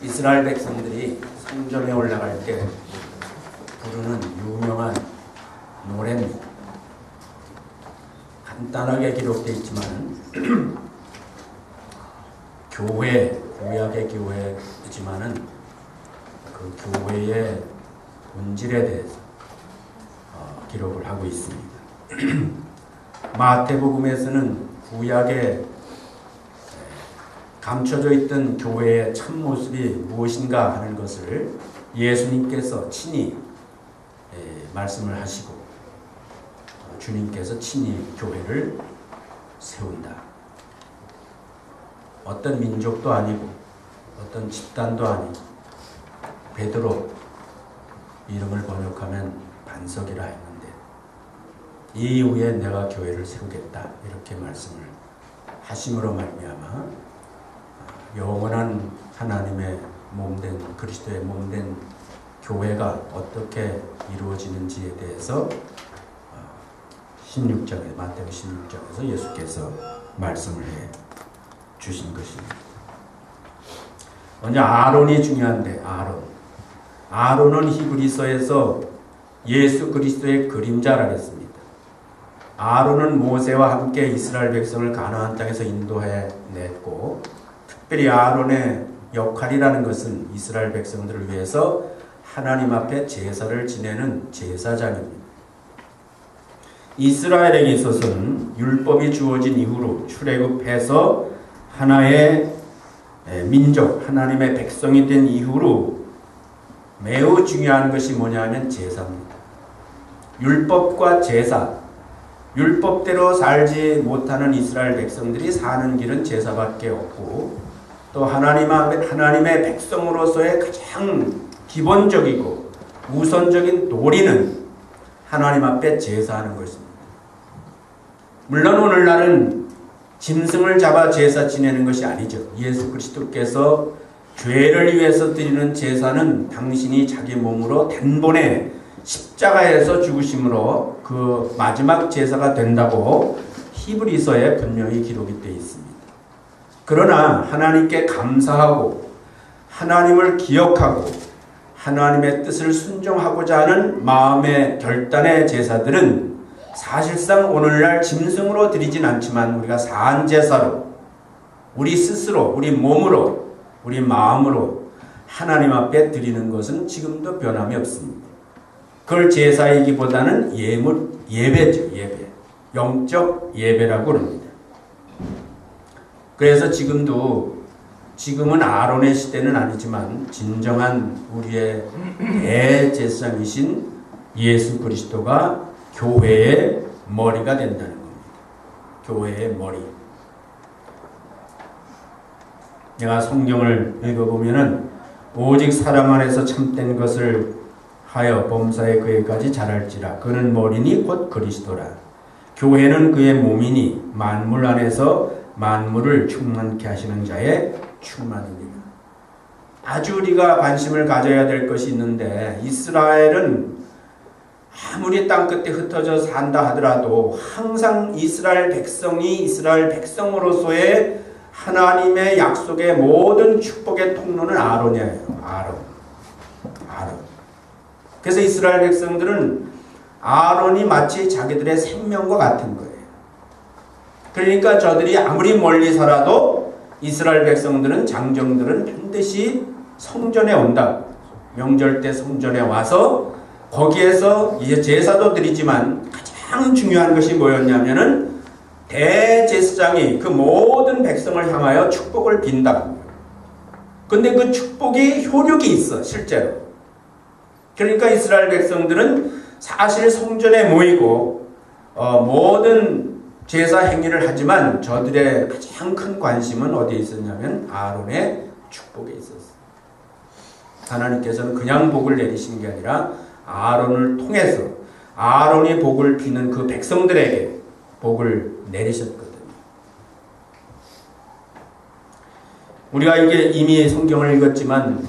이스라엘 백성들이 성전에 올라갈 때 부르는 유명한 노래입니다. 간단하게 기록되어 있지만 구약의 교회지만은 그 교회의 본질에 대해서 기록을 하고 있습니다. 마태복음에서는 구약에 감춰져 있던 교회의 참모습이 무엇인가 하는 것을 예수님께서 친히 말씀을 하시고 주님께서 친히 교회를 세운다. 어떤 민족도 아니고 어떤 집단도 아니고 베드로 이름을 번역하면 반석이라 했는데 이 이후에 내가 교회를 세우겠다 이렇게 말씀을 하심으로 말미암아 영원한 하나님의 몸된 그리스도의 몸된 교회가 어떻게 이루어지는지에 대해서 16장에 마태복음 16장에서 예수께서 말씀을 해 주신 것입니다. 먼저 아론이 중요한데 아론은 히브리서에서 예수 그리스도의 그림자라 했습니다. 아론은 모세와 함께 이스라엘 백성을 가나안 땅에서 인도해 냈고 특별히 아론의 역할이라는 것은 이스라엘 백성들을 위해서 하나님 앞에 제사를 지내는 제사장입니다. 이스라엘에게 있어서는 율법이 주어진 이후로 출애굽해서 하나의 민족, 하나님의 백성이 된 이후로 매우 중요한 것이 뭐냐면 제사입니다. 율법과 제사, 율법대로 살지 못하는 이스라엘 백성들이 사는 길은 제사밖에 없고 또 하나님의 백성으로서의 가장 기본적이고 우선적인 도리는 하나님 앞에 제사하는 것입니다. 물론 오늘날은 짐승을 잡아 제사 지내는 것이 아니죠. 예수 그리스도께서 죄를 위해서 드리는 제사는 당신이 자기 몸으로 단번에 십자가에서 죽으심으로 그 마지막 제사가 된다고 히브리서에 분명히 기록이 되어 있습니다. 그러나 하나님께 감사하고 하나님을 기억하고 하나님의 뜻을 순종하고자 하는 마음의 결단의 제사들은 사실상 오늘날 짐승으로 드리진 않지만 우리가 사한 제사로 우리 스스로 우리 몸으로 우리 마음으로 하나님 앞에 드리는 것은 지금도 변함이 없습니다. 그걸 제사이기보다는 예배죠. 영적 예배라고 합니다. 그래서 지금은 아론의 시대는 아니지만 진정한 우리의 대제사장이신 예수 그리스도가 교회의 머리가 된다는 겁니다. 교회의 머리. 내가 성경을 읽어보면은 오직 사람 안에서 참된 것을 하여 범사에 그에까지 자랄지라. 그는 머리니 곧 그리스도라. 교회는 그의 몸이니 만물 안에서 만물을 충만케 하시는 자의 충만이니라. 아주 우리가 관심을 가져야 될 것이 있는데 이스라엘은 아무리 땅끝에 흩어져 산다 하더라도 항상 이스라엘 백성이 이스라엘 백성으로서의 하나님의 약속의 모든 축복의 통로는 아론이에요. 아론. 그래서 이스라엘 백성들은 아론이 마치 자기들의 생명과 같은 거예요. 그러니까 저들이 아무리 멀리 살아도 이스라엘 백성들은 장정들은 반드시 성전에 온다. 명절 때 성전에 와서 거기에서 이제 제사도 드리지만 가장 중요한 것이 뭐였냐면은 대제사장이 그 모든 백성을 향하여 축복을 빈다. 근데 그 축복이 효력이 있어, 실제로. 그러니까 이스라엘 백성들은 사실 성전에 모이고 모든 제사 행위를 하지만 저들의 가장 큰 관심은 어디에 있었냐면 아론의 축복에 있었어요. 하나님께서는 그냥 복을 내리시는 게 아니라 아론을 통해서 아론이 복을 비는 그 백성들에게 복을 내리셨거든요. 우리가 이게 이미 성경을 읽었지만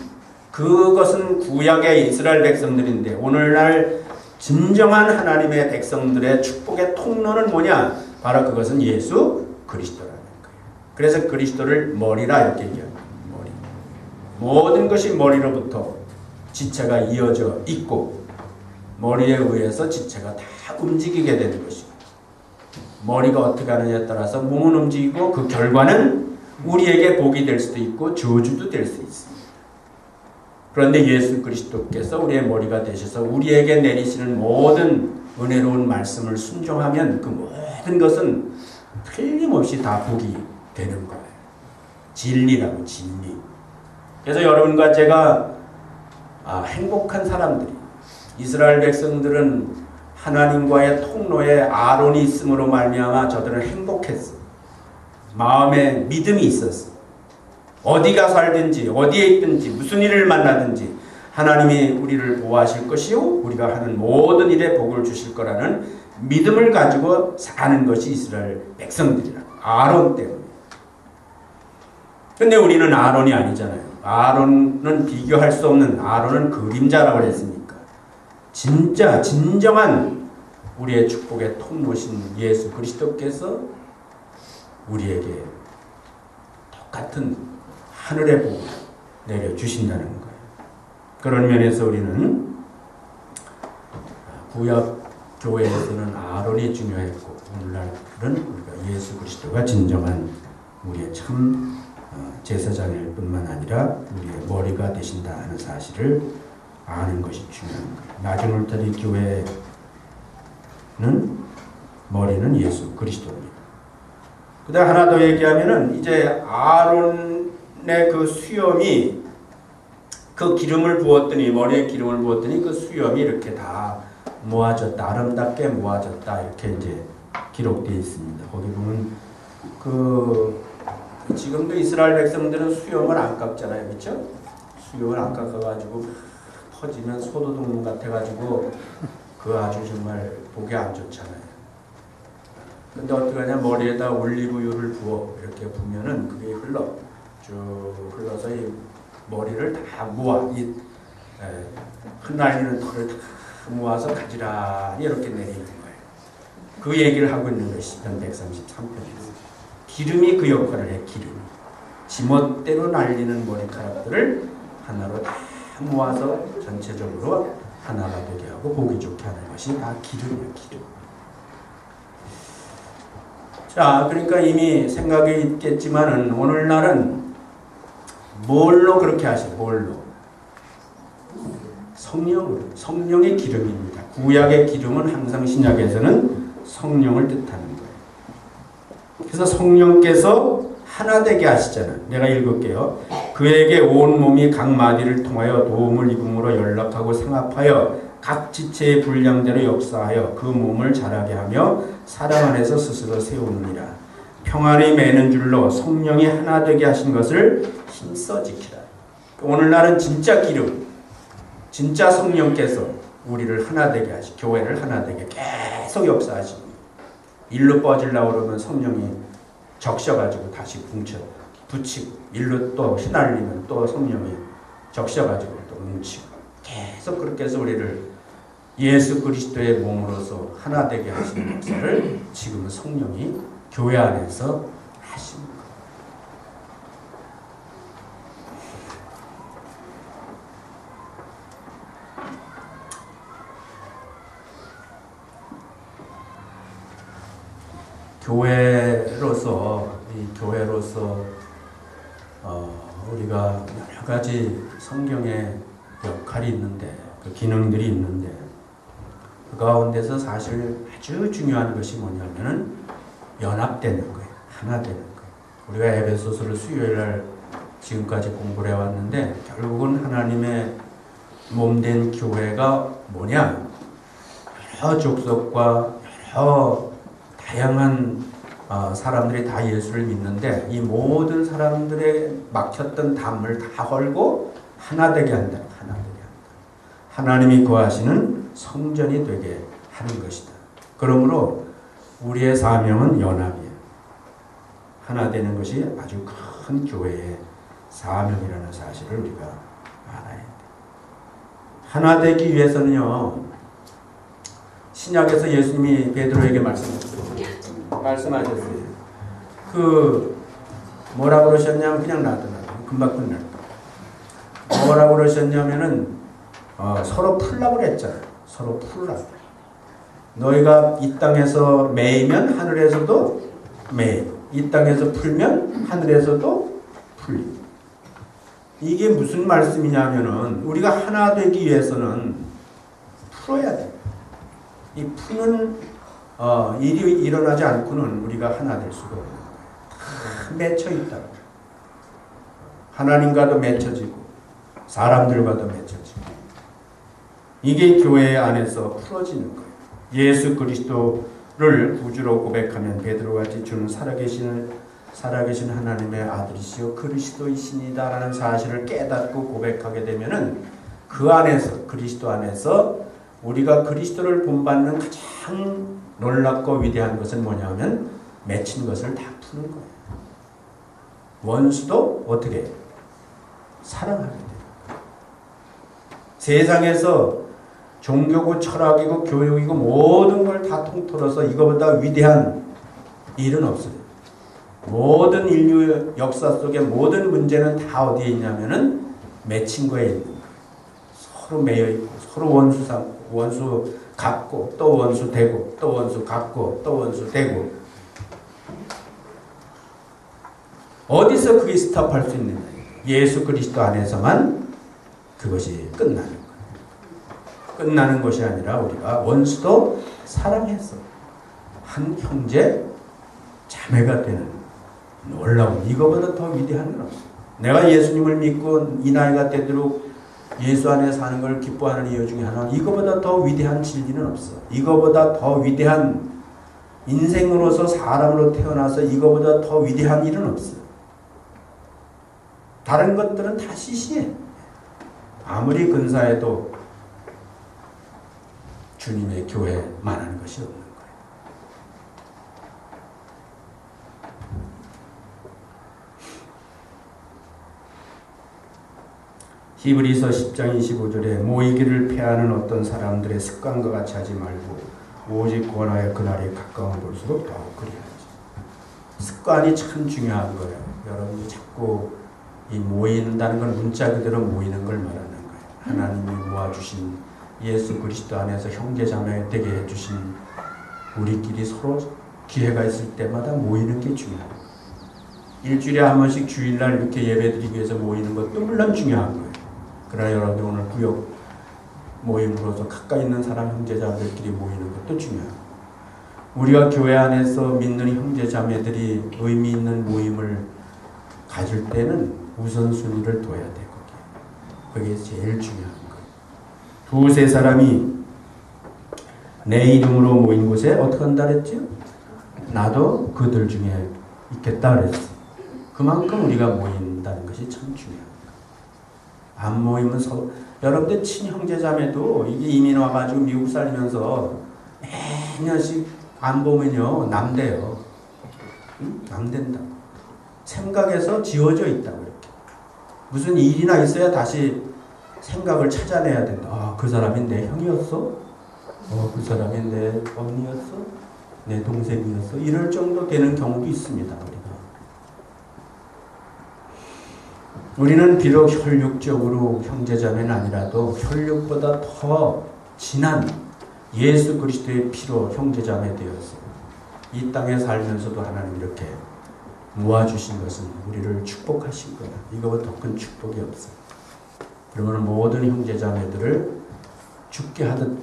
그것은 구약의 이스라엘 백성들인데 오늘날 진정한 하나님의 백성들의 축복의 통로는 뭐냐? 바로 그것은 예수 그리스도라는 거예요. 그래서 그리스도를 머리라 이렇게 얘기합니다. 머리. 모든 것이 머리로부터 지체가 이어져 있고 머리에 의해서 지체가 다 움직이게 되는 것입니다. 머리가 어떻게 하느냐에 따라서 몸은 움직이고 그 결과는 우리에게 복이 될 수도 있고 저주도 될 수 있습니다. 그런데 예수 그리스도께서 우리의 머리가 되셔서 우리에게 내리시는 모든 은혜로운 말씀을 순종하면 그 모든 것은 틀림없이 다 복이 되는 거예요. 진리라고, 진리. 그래서 여러분과 제가 행복한 사람들이, 이스라엘 백성들은 하나님과의 통로에 아론이 있음으로 말미암아 저들은 행복했어. 마음에 믿음이 있었어. 어디가 살든지 어디에 있든지 무슨 일을 만나든지 하나님이 우리를 보호하실 것이요 우리가 하는 모든 일에 복을 주실 거라는 믿음을 가지고 사는 것이 이스라엘 백성들이라. 아론 때문에. 근데 우리는 아론이 아니잖아요. 아론은 비교할 수 없는, 아론은 그림자라고 했으니까. 진짜 진정한 우리의 축복의 통로신 예수 그리스도께서 우리에게 똑같은 하늘의 복을 내려주신다는 거예요. 그런 면에서 우리는 구약 교회에서는 아론이 중요했고 오늘날은 우리가 예수 그리스도가 진정한 우리의 참 제사장일 뿐만 아니라 우리의 머리가 되신다 하는 사실을 아는 것이 중요한 거예요. 나중 울타리 교회는 머리는 예수 그리스도입니다. 그 다음 하나 더 얘기하면은 이제 아론의 그 수염이 그 기름을 부었더니 머리에 기름을 부었더니 그 수염이 이렇게 다 모아졌다. 아름답게 모아졌다. 이렇게 이제 기록되어 있습니다. 거기 보면 지금도 이스라엘 백성들은 수염을 안 깎잖아요. 그렇죠? 수염을 안 깎아가지고 퍼지면 소도둑 같아가지고 그 아주 정말 보기 안 좋잖아요. 근데 어떻게 하냐, 머리에다 올리브유를 부어 이렇게 부면은 그게 쭉 흘러서 이 머리를 다 모아, 이 흩날리는 털을 다 모아서 가지런히 이렇게 내리는 거예요. 그 얘기를 하고 있는 것이 133편이에요. 기름이 그 역할을 해. 기름이 지멋대로 날리는 머리카락들을 하나로 다 모아서 전체적으로 하나가 되게 하고 보기 좋게 하는 것이 다 기름이에요. 기름. 자, 그러니까 이미 생각이 있겠지만은 오늘날은 뭘로 그렇게 하셔요? 뭘로? 성령으로. 성령의 기름입니다. 구약의 기름은 항상 신약에서는 성령을 뜻하는 거예요. 그래서 성령께서 하나 되게 하시잖아요. 내가 읽을게요. 그에게 온 몸이 각 마디를 통하여 도움을 입음으로 연락하고 상합하여 각 지체의 분량대로 역사하여 그 몸을 자라게 하며 사랑 안에서 스스로 세우느니라. 평안이 매는 줄로 성령이 하나 되게 하신 것을 힘써 지키라. 오늘날은 진짜 기름, 진짜 성령께서 우리를 하나 되게 하시, 교회를 하나 되게 계속 역사하십니다. 일로 뻗으려고 그러면 성령이 적셔가지고 다시 붙이고, 일로 또 휘날리면 또 성령이 적셔가지고 또 뭉치고, 계속 그렇게 해서 우리를 예수 그리스도의 몸으로서 하나 되게 하시는 역사를 지금은 성령이 교회 안에서 하십니다. 교회로서 우리가 여러 가지 성경의 역할이 있는데, 그 기능들이 있는데, 그 가운데서 사실 아주 중요한 것이 뭐냐면은 연합되는 거예요. 하나 되는 거예요. 우리가 에베소서를 수요일날 지금까지 공부를 해왔는데, 결국은 하나님의 몸된 교회가 뭐냐? 여러 족속과 여러 다양한 사람들이 다 예수를 믿는데, 이 모든 사람들의 막혔던 담을 다 헐고 하나 되게 한다. 하나 되게 한다. 하나님이 거하시는 성전이 되게 하는 것이다. 그러므로 우리의 사명은 연합이에요. 하나 되는 것이 아주 큰 교회의 사명이라는 사실을 우리가 알아야 돼. 하나 되기 위해서는요, 신약에서 예수님이 베드로에게 말씀하셨어요. 뭐라 그러셨냐면 그냥 놔둬. 금방 끝날 거야. 뭐라고 그러셨냐면은 서로 풀라고 그랬잖아요. 서로 풀라고. 너희가 이 땅에서 매이면 하늘에서도 매이고 이 땅에서 풀면 하늘에서도 풀리고. 이게 무슨 말씀이냐면은 우리가 하나 되기 위해서는 풀어야 돼요. 이 푸는 일이 일어나지 않고는 우리가 하나 될 수가 없는 거예요. 다 맺혀 있다고. 하나님과도 맺혀지고 사람들과도 맺혀지고 이게 교회 안에서 풀어지는 거예요. 예수 그리스도를 구주로 고백하면 베드로같이 주는 살아계신 하나님의 아들이시요 그리스도이시니다라는 사실을 깨닫고 고백하게 되면은 그 안에서 그리스도 안에서 우리가 그리스도를 본받는 가장 놀랍고 위대한 것은 뭐냐면 맺힌 것을 다 푸는 거예요. 원수도 어떻게 해요? 사랑하게 돼요. 세상에서 종교고 철학이고 교육이고 모든 걸 다 통틀어서 이거보다 위대한 일은 없어요. 모든 인류 역사 속의 모든 문제는 다 어디에 있냐면은 맺힌 거에 있는 거예요. 서로 매여 있고 서로 원수 삼고 원수 갚고 또 원수 되고 또 원수 갚고 또 원수 되고 어디서 그게 스탑할 수 있느냐? 예수 그리스도 안에서만 그것이 끝나는 거예요. 끝나는 것이 아니라 우리가 원수도 사랑해서 한 형제 자매가 되는 놀라운 이거보다 더 위대한 건 없어요. 내가 예수님을 믿고 이 나이가 되도록 예수 안에 사는 걸 기뻐하는 이유 중에 하나는 이거보다 더 위대한 진리는 없어. 이거보다 더 위대한 인생으로서 사람으로 태어나서 이거보다 더 위대한 일은 없어. 다른 것들은 다 시시해. 아무리 근사해도 주님의 교회만한 것이 없는 거예요. 히브리서 10장 25절에 모이기를 패하는 어떤 사람들의 습관과 같이 하지 말고 오직 권하여 그날이 가까운 볼수록 더욱 그리하지. 습관이 참 중요한 거예요. 여러분이 자꾸 이 모인다는 건 문자 그대로 모이는 걸 말하는 거예요. 하나님이 모아주신 예수 그리스도 안에서 형제자매 되게 해주신 우리끼리 서로 기회가 있을 때마다 모이는 게 중요한 거예요. 일주일에 한 번씩 주일날 이렇게 예배드리기 위해서 모이는 것도 물론 중요한 거예요. 그러나 여러분 오늘 구역 모임으로서 가까이 있는 사람 형제자매들끼리 모이는 것도 중요해요. 우리가 교회 안에서 믿는 형제자매들이 의미 있는 모임을 가질 때는 우선순위를 둬야 돼. 그게 제일 중요한 거예요. 두세 사람이 내 이름으로 모인 곳에 어떻게 한다 그랬죠? 나도 그들 중에 있겠다 그랬어. 그만큼 우리가 모인다는 것이 참 중요해요. 안 모이면 서로 여러분들 친형제자매도 이게 이민 와가지고 미국 살면서 매년씩 안 보면요 남대요. 응? 남된다. 생각에서 지워져 있다고 이렇게. 무슨 일이나 있어야 다시 생각을 찾아내야 된다. 아, 그 사람이 내 형이었어? 그 사람이 내 언니였어? 내 동생이었어? 이럴 정도 되는 경우도 있습니다. 우리는 비록 혈육적으로 형제자매는 아니라도 혈육보다 더 진한 예수 그리스도의 피로 형제자매 되었어요. 이 땅에 살면서도 하나님 이렇게 모아주신 것은 우리를 축복하신 거야. 이거보다 더 큰 축복이 없어요. 그러면 모든 형제자매들을 죽게 하듯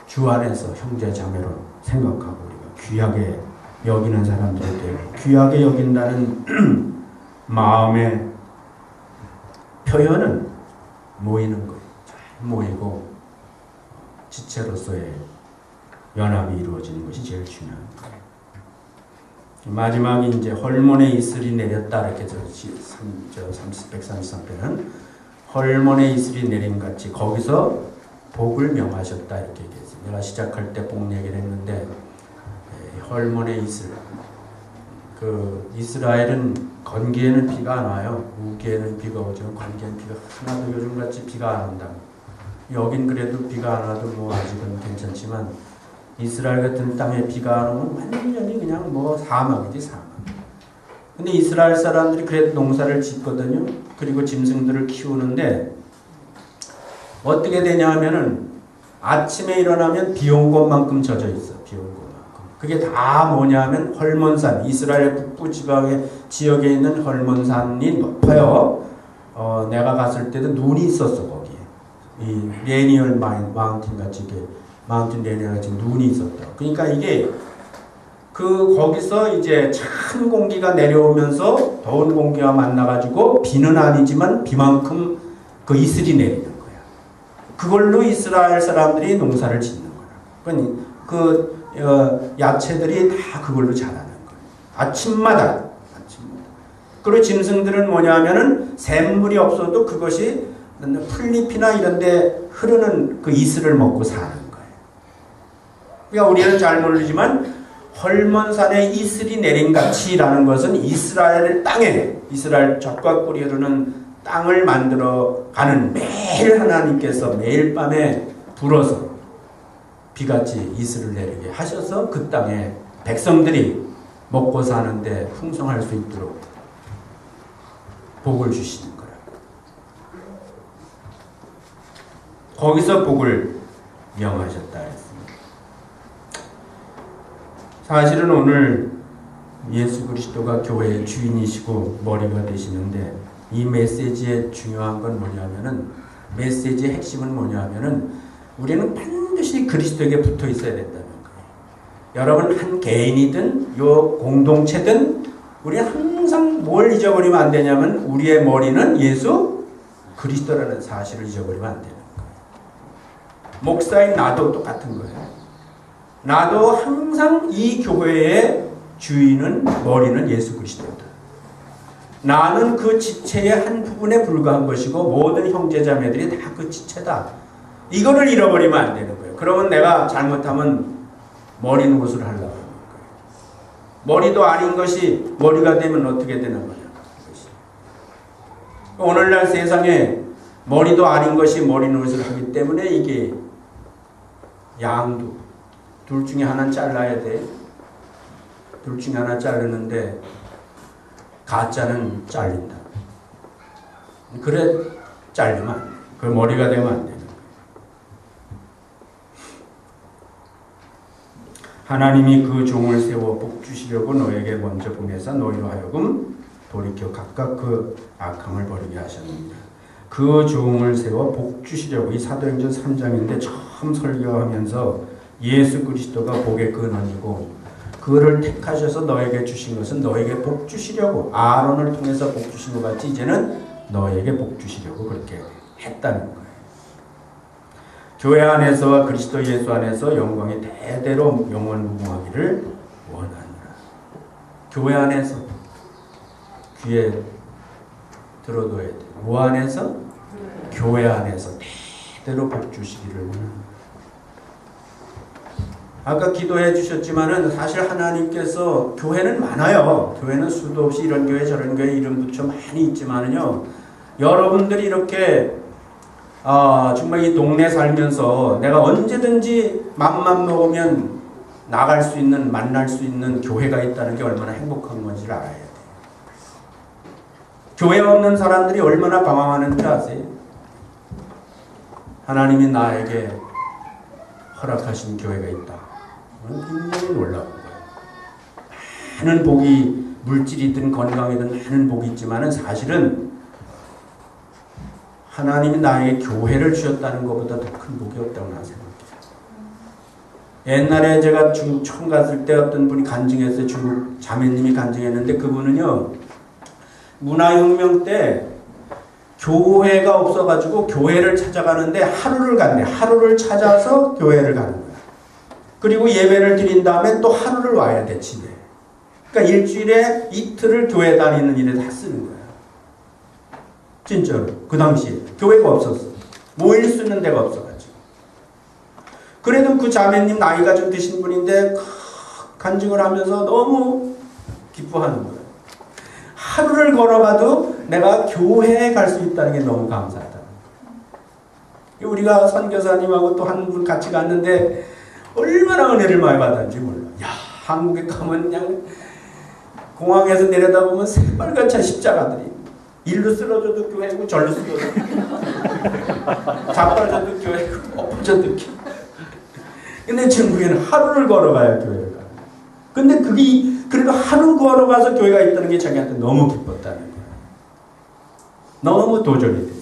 주 안에서 형제자매로 생각하고 우리가 귀하게 여기는 사람들이 되고 귀하게 여긴다는 마음의 표현은 모이는 거예요. 잘 모이고 지체로서의 연합이 이루어지는 것이 제일 중요한 거예요. 마지막에 이제 헐몬의 이슬이 내렸다 이렇게 133편은 헐몬의 이슬이 내림같이 거기서 복을 명하셨다 이렇게 얘기했어요. 내가 시작할 때 복 얘기를 했는데 헐몬의 이슬 그 이스라엘은 건기에는 비가 안 와요. 우기에는 비가 오지만 건기에는 비가 하나도 요즘같이 비가 안 온다. 여긴 그래도 비가 안 와도 뭐 아직은 괜찮지만 이스라엘 같은 땅에 비가 안 오면 완전히 그냥 뭐 사막이지 사막. 근데 이스라엘 사람들이 그래도 농사를 짓거든요. 그리고 짐승들을 키우는데 어떻게 되냐 하면은 아침에 일어나면 비 온 곳만큼 젖어 있어. 비 온 곳만큼. 그게 다 뭐냐 하면 헐몬산, 이스라엘 북부 지역에 있는 헐몬산이 높아요. 내가 갔을 때도 눈이 있었어, 거기에. 이 레니얼 마운틴 같이, 마운틴 레니얼 같이 눈이 있었다. 그러니까 이게 거기서 이제 찬 공기가 내려오면서 더운 공기가 만나가지고 비는 아니지만 비만큼 그 이슬이 내리는 거야. 그걸로 이스라엘 사람들이 농사를 짓는 거야. 그러니까 야채들이 다 그걸로 자라는 거야. 아침마다. 그리고 짐승들은 뭐냐면은 샘물이 없어도 그것이 풀잎이나 이런 데 흐르는 그 이슬을 먹고 사는 거예요. 그러니까 우리는 잘 모르지만 헐몬산에 이슬이 내린 같이라는 것은 이스라엘 땅에, 이스라엘 젖과 꿀이 흐르는 땅을 만들어 가는 매일 하나님께서 매일 밤에 불어서 비같이 이슬을 내리게 하셔서 그 땅에 백성들이 먹고 사는데 풍성할 수 있도록 복을 주시는 거예요. 거기서 복을 명하셨다 했습니다. 사실은 오늘 예수 그리스도가 교회의 주인이시고 머리가 되시는데 이 메시지의 중요한 건 뭐냐면은 메시지의 핵심은 뭐냐면은 우리는 반드시 그리스도에게 붙어 있어야 된다는 거예요. 여러분 한 개인이든 요 공동체든 우리는 항상 뭘 잊어버리면 안 되냐면 우리의 머리는 예수 그리스도라는 사실을 잊어버리면 안 되는 거예요. 목사인 나도 똑같은 거예요. 나도 항상 이 교회의 주인은 머리는 예수 그리스도다. 나는 그 지체의 한 부분에 불과한 것이고 모든 형제자매들이 다 그 지체다. 이거를 잃어버리면 안 되는 거예요. 그러면 내가 잘못하면 머리 노릇을 하려고 하는 거예요. 머리도 아닌 것이 머리가 되면 어떻게 되는 거냐. 오늘날 세상에 머리도 아닌 것이 머리 노릇을 하기 때문에 이게 양도 둘 중에 하나는 잘라야 돼. 둘 중에 하나 자르는데 가짜는 잘린다. 그래 잘리면 안 돼. 그 머리가 되면 안 되는 거예요. 하나님이 그 종을 세워 복 주시려고 너에게 먼저 보내사 너희로 하여금 돌이켜 각각 그 악함을 버리게 하셨느니라. 그 종을 세워 복 주시려고 이 사도행전 3장인데 처음 설교하면서 예수 그리스도가 복의 근원이고 그를 택하셔서 너에게 주신 것은 너에게 복 주시려고 아론을 통해서 복 주신 것 같이 이제는 너에게 복 주시려고 그렇게 했다는 거예요. 교회 안에서와 그리스도 예수 안에서 영광이 대대로 영원무궁하기를 원하노라. 교회 안에서 귀에 들어둬야 돼. 뭐 안에서? 교회 안에서 대대로 복 주시기를 원합니다. 아까 기도해 주셨지만은 사실 하나님께서 교회는 많아요. 교회는 수도 없이 이런 교회 저런 교회 이름 붙여 많이 있지만은요. 여러분들이 이렇게 정말 이 동네 살면서 내가 언제든지 맘만 먹으면 나갈 수 있는 만날 수 있는 교회가 있다는 게 얼마나 행복한 건지를 알아야 돼요. 교회 없는 사람들이 얼마나 방황하는지 아세요? 하나님이 나에게 허락하신 교회가 있다. 굉장히 놀라운 거예요. 많은 복이 물질이든 건강이든 많은 복이 있지만은 사실은 하나님이 나에게 교회를 주셨다는 것보다 더 큰 복이 없다고 나는 생각해요. 옛날에 제가 중국 처음 갔을 때 어떤 분이 간증했어요. 중국 자매님이 간증했는데 그분은요 문화혁명 때 교회가 없어가지고 교회를 찾아가는데 하루를 갔네. 하루를 찾아서 교회를 가는 거야. 그리고 예배를 드린 다음에 또 하루를 와야 돼, 집에. 그러니까 일주일에 이틀을 교회 다니는 일에 다 쓰는 거야. 진짜로. 그 당시에. 교회가 없었어. 모일 수 있는 데가 없어가지고. 그래도 그 자매님 나이가 좀 드신 분인데 간증을 하면서 너무 기뻐하는 거야. 하루를 걸어가도 내가 교회에 갈 수 있다는 게 너무 감사하다. 우리가 선교사님하고 또 한 분 같이 갔는데 얼마나 은혜를 많이 받았는지 몰라. 야, 한국에 가면 그냥 공항에서 내려다보면 새빨간 십자가들이 일로 쓰러져도 교회고 절로 쓰러져도 교회고 자빠져도 교회고 엎어져도 교회. 근데 전국에는 하루를 걸어가야 교회가. 근데 그게 그래도 하루 걸어가서 교회가 있다는 게 자기한테 너무 기뻤다는 거예요. 너무 도전이 됐어요.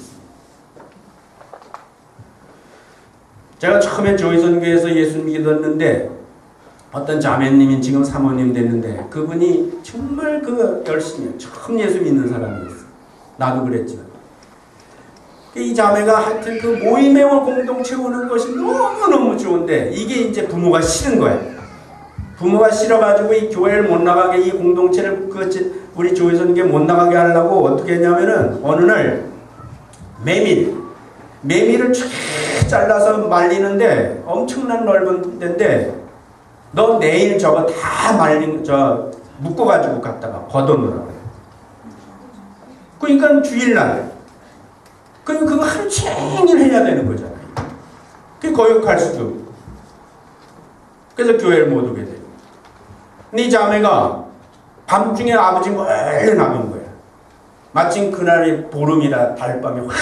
제가 처음에 조이선교회에서 예수 믿었는데 어떤 자매님이 지금 사모님 됐는데 그분이 정말 그 열심히 처음 예수 믿는 사람이었어요. 나도 그랬지만. 이 자매가 하여튼 그 모임에 공동체 오는 것이 너무너무 좋은데 이게 이제 부모가 싫은 거야. 부모가 싫어가지고 이 교회를 못 나가게 이 공동체를 우리 조이선교회 못 나가게 하려고 어떻게 했냐면은 어느 날 메밀을 쫙 잘라서 말리는데 엄청난 넓은 데인데 너 내일 저거 다 묶어가지고 갖다가 걷어놓으라. 그러니까 주일날. 그럼 그거 하루 종일 해야 되는 거잖아요. 그게 거역할 수도 없고. 그래서 교회를 못 오게 돼요. 근데 이 자매가 밤중에 아버지 몰래 나간 거야. 마침 그날이 보름이라 달밤이 확.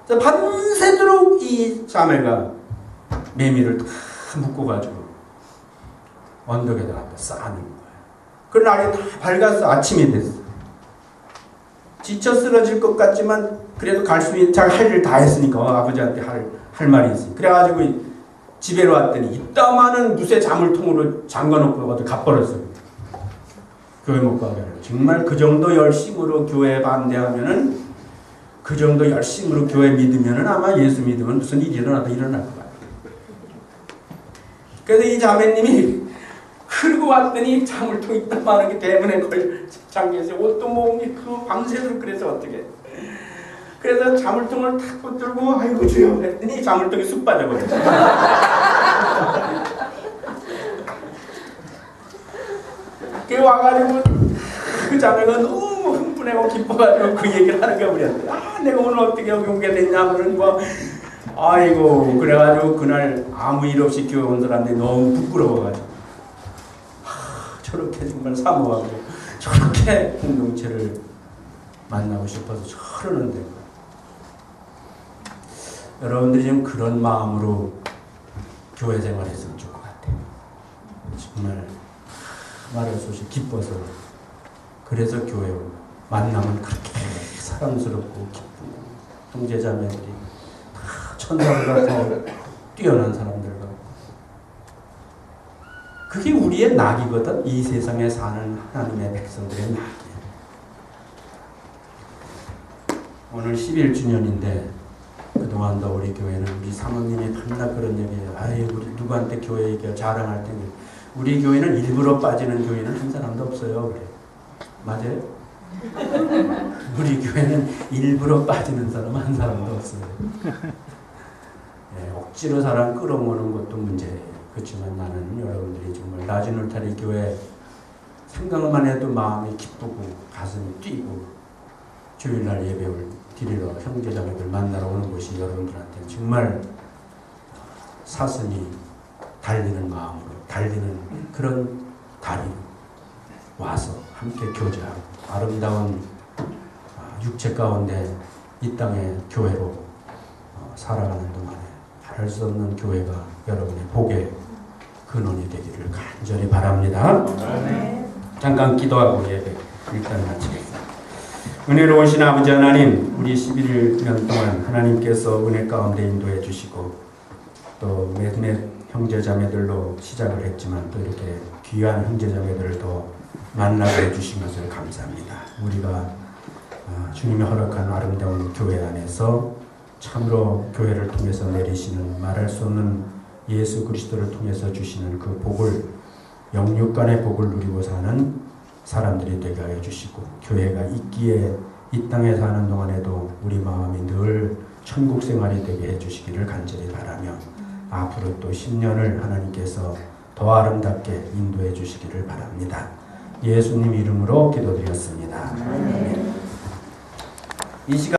그래서 밤새도록 이 자매가 메밀을 다 묶어가지고 언덕에다가 쌓아놓은 거야. 그 날이 다 밝아서 아침이 됐어. 지쳐 쓰러질 것 같지만 그래도 갈 수 있는 할 일 다 했으니까 아버지한테 할 말이 있으니 그래가지고 집에 왔더니 이따마는 무쇠 자물통으로 잠가놓고 가도 갚버렸어요. 교회 못 가게 하려고. 정말 그 정도 열심으로 교회 반대하면은 그 정도 열심으로 교회 믿으면은 아마 예수 믿으면 무슨 일이 일어날 것 같아요. 그래서 이 자매님이 흐르고 왔더니 자물통이 이따마는 게 대문에 잠겨있어요. 옷도 못 입고 밤새도록 그래서 어떻게. 그래서 자물통을 탁 붙들고 아이고 주여 했더니 자물통이 쑥 빠져버렸어요. 그 와가지고 그 자매가 너무 흥분하고 기뻐가지고 그 얘기를 하는 게 우리한테 내가 오늘 어떻게 여기 오게 됐냐 그러는 거. 아이고 그래가지고 그날 아무 일 없이 교회 온 사람들이 너무 부끄러워가지고 저렇게 정말 사모하고 저렇게 공동체를 만나고 싶어서 저러는데 여러분들이 좀 그런 마음으로 교회 생활했으면 좋을 것 같아요. 정말 말할 수 없이 기뻐서 그래서 교회 만나면 그렇게 사랑스럽고 기쁘고 형제자매들이 다 천사보다 더 뛰어난 사람들과 그게 우리의 낙이거든. 이 세상에 사는 하나님의 백성들의 낙이에요. 오늘 11주년인데 그동안도 우리 교회는 우리 사모님이 맨날 그런 얘기해요. 우리 누구한테 교회 얘기 자랑할 텐데 우리 교회는 일부러 빠지는 교회는 한 사람도 없어요. 그래. 맞아요? 우리 교회는 일부러 빠지는 사람 한 사람도 없어요. 억지로 사람 끌어모는 것도 문제예요. 그렇지만 나는 여러분들이 정말 낮은 울타리 교회 생각만 해도 마음이 기쁘고 가슴이 뛰고 주일날 예배를 드리러 형제자매들 만나러 오는 것이 여러분들한테는 정말 사슴이 달리는 마음으로 달리는 그런 다리로 와서 함께 교제하고 아름다운 육체 가운데 이 땅의 교회로 살아가는 동안에 바랄 수 없는 교회가 여러분의 복의 근원이 되기를 간절히 바랍니다. 네. 잠깐 기도하고 예배 일단 마치겠습니다. 은혜로우신 아버지 하나님, 우리 11년 동안 하나님께서 은혜 가운데 인도해 주시고 또 몇몇 형제자매들로 시작을 했지만 또 이렇게 귀한 형제자매들도 만나게 해주신 것을 감사합니다. 우리가 주님이 허락한 아름다운 교회 안에서 참으로 교회를 통해서 내리시는 말할 수 없는 예수 그리스도를 통해서 주시는 그 복을 영육간의 복을 누리고 사는 사람들이 되게 하여 주시고 교회가 있기에 이 땅에 사는 동안에도 우리 마음이 늘 천국 생활이 되게 해주시기를 간절히 바라며 앞으로 또 10년을 하나님께서 더 아름답게 인도해 주시기를 바랍니다. 예수님 이름으로 기도드렸습니다. 이 시간